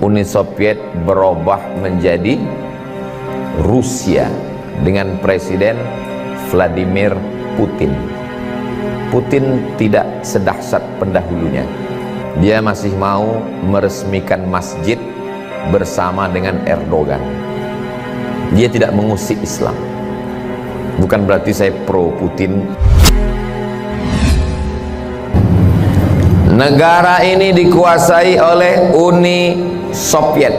Uni Soviet berubah menjadi Rusia dengan Presiden Vladimir Putin. Putin tidak sedahsyat pendahulunya. Dia masih mau meresmikan masjid bersama dengan Erdogan. Dia tidak mengusik Islam. Bukan berarti saya pro Putin. Negara ini dikuasai oleh Uni Soviet.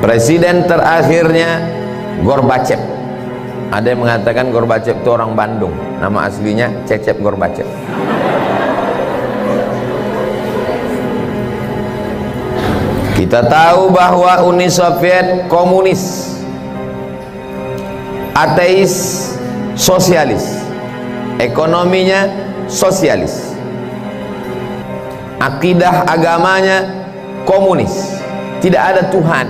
Presiden terakhirnya Gorbachev. Ada yang mengatakan Gorbachev itu orang Bandung, nama aslinya Cecep Gorbachev. Kita tahu bahwa Uni Soviet komunis, ateis, sosialis, ekonominya sosialis, akidah agamanya komunis, tidak ada Tuhan.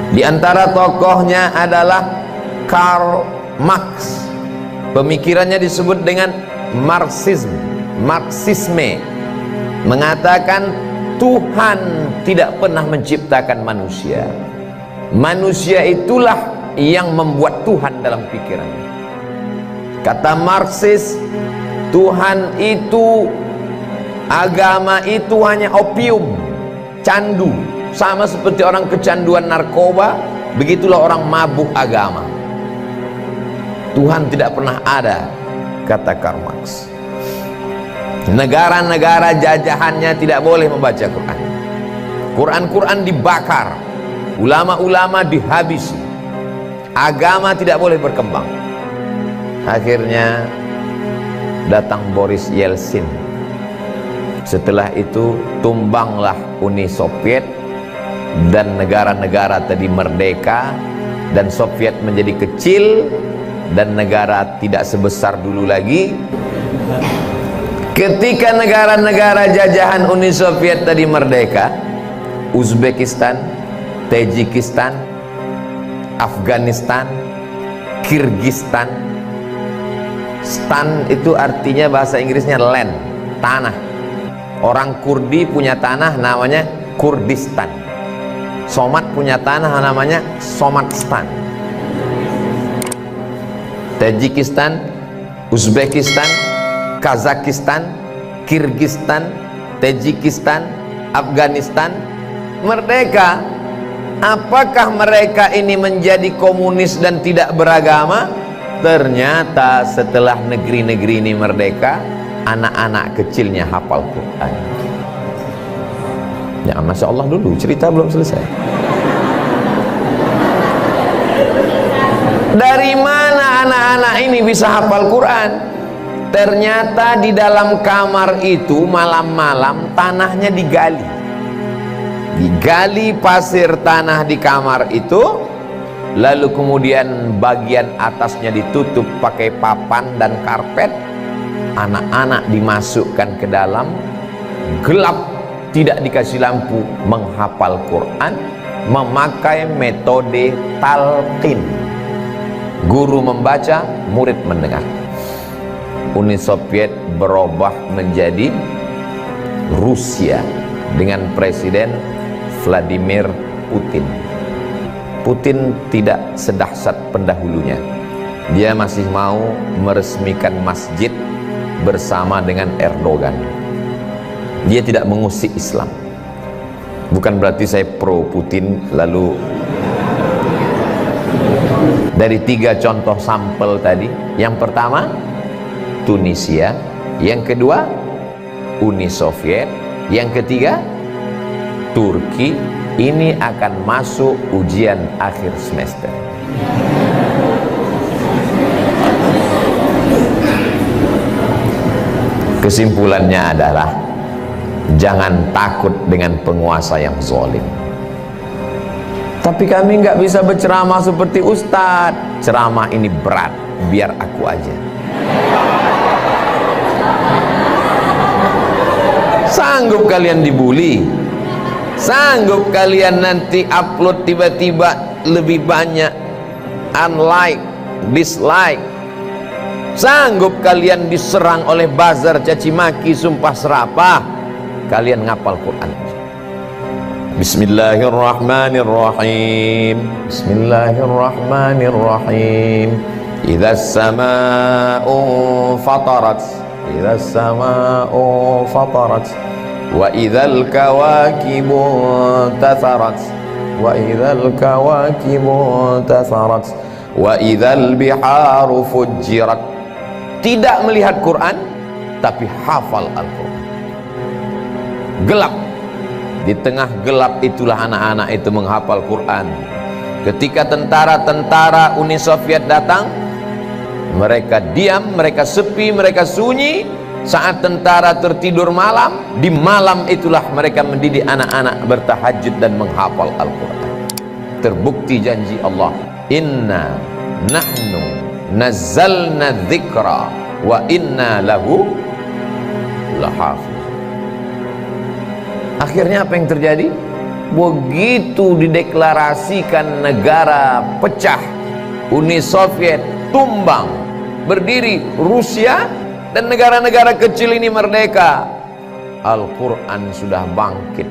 Di antara tokohnya adalah Karl Marx. Pemikirannya disebut dengan Marxisme, mengatakan Tuhan tidak pernah menciptakan manusia. Manusia itulah yang membuat Tuhan dalam pikirannya. Kata Marxis, Tuhan itu, agama itu hanya opium, candu. Sama seperti orang kecanduan narkoba, begitulah orang mabuk agama. Tuhan tidak pernah ada, kata Karl Marx. Negara-negara jajahannya tidak boleh membaca Quran. Quran dibakar, ulama-ulama dihabisi, agama tidak boleh berkembang. Akhirnya datang Boris Yeltsin. Setelah itu tumbanglah Uni Soviet, dan negara-negara tadi merdeka, dan Soviet menjadi kecil, dan negara tidak sebesar dulu lagi. Ketika negara-negara jajahan Uni Soviet tadi merdeka, Uzbekistan, Tajikistan, Afghanistan, Kirgistan. Stan itu artinya bahasa Inggrisnya land, tanah. Orang Kurdi punya tanah namanya Kurdistan. Somat punya tanah namanya Somatstan. Tajikistan, Uzbekistan, Kazakistan, Kirgistan, Tajikistan, Afghanistan merdeka. Apakah mereka ini menjadi komunis dan tidak beragama? Ternyata setelah negeri-negeri ini merdeka, anak-anak kecilnya hafal Quran. Ya, Masya Allah dulu, cerita belum selesai. Dari mana anak-anak ini bisa hafal Quran? Ternyata di dalam kamar itu malam-malam tanahnya digali. Digali pasir tanah di kamar itu, lalu kemudian bagian atasnya ditutup pakai papan dan karpet. Anak-anak dimasukkan ke dalam, gelap, tidak dikasih lampu, menghafal Quran memakai metode talqin. Guru membaca, murid mendengar. Uni Soviet berubah menjadi Rusia dengan Presiden Vladimir Putin. Putin tidak sedahsyat pendahulunya. Dia masih mau meresmikan masjid bersama dengan Erdogan. Dia tidak mengusik Islam. Bukan berarti saya pro Putin. Lalu dari 3 contoh sampel tadi, yang pertama Tunisia, yang kedua Uni Soviet, yang ketiga Turki. Ini akan masuk ujian akhir semester. Kesimpulannya adalah jangan takut dengan penguasa yang zalim. Tapi kami nggak bisa berceramah seperti Ustadz. Ceramah ini berat, biar aku aja. Sanggup kalian dibully? Sanggup kalian nanti upload tiba-tiba lebih banyak unlike, dislike? Sanggup kalian diserang oleh buzzer, caci maki, sumpah serapah? Kalian ngapal Quran. Bismillahirrahmanirrahim. Bismillahirrahmanirrahim. Idzas samaa'u fatarat. Idzas samaa'u fatarat. Wa idzal kawakibu tatharat. Wa idzal kawakibu tatharat. Wa idzal biharu fujirat. Tidak melihat Quran tapi hafal Al-Quran. Gelap. Di tengah gelap itulah anak-anak itu menghafal Quran. Ketika tentara-tentara Uni Soviet datang, mereka diam, mereka sepi, mereka sunyi. Saat tentara tertidur malam, di malam itulah mereka mendidik anak-anak bertahajud dan menghafal Al-Quran. Terbukti janji Allah, inna nahnu nazzalna dzikra wa inna lahu lahafiz. Akhirnya apa yang terjadi? Begitu dideklarasikan negara pecah, Uni Soviet tumbang, berdiri Rusia, dan negara-negara kecil ini merdeka. Al-Quran sudah bangkit.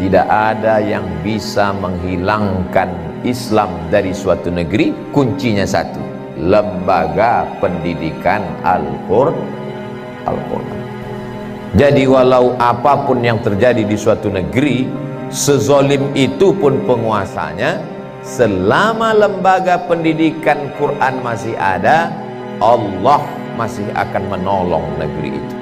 Tidak ada yang bisa menghilangkan Islam dari suatu negeri. Kuncinya satu, lembaga pendidikan Al-Quran. Jadi walau apapun yang terjadi di suatu negeri, sezolim itu pun penguasanya, selama lembaga pendidikan Quran masih ada, Allah masih akan menolong negeri itu.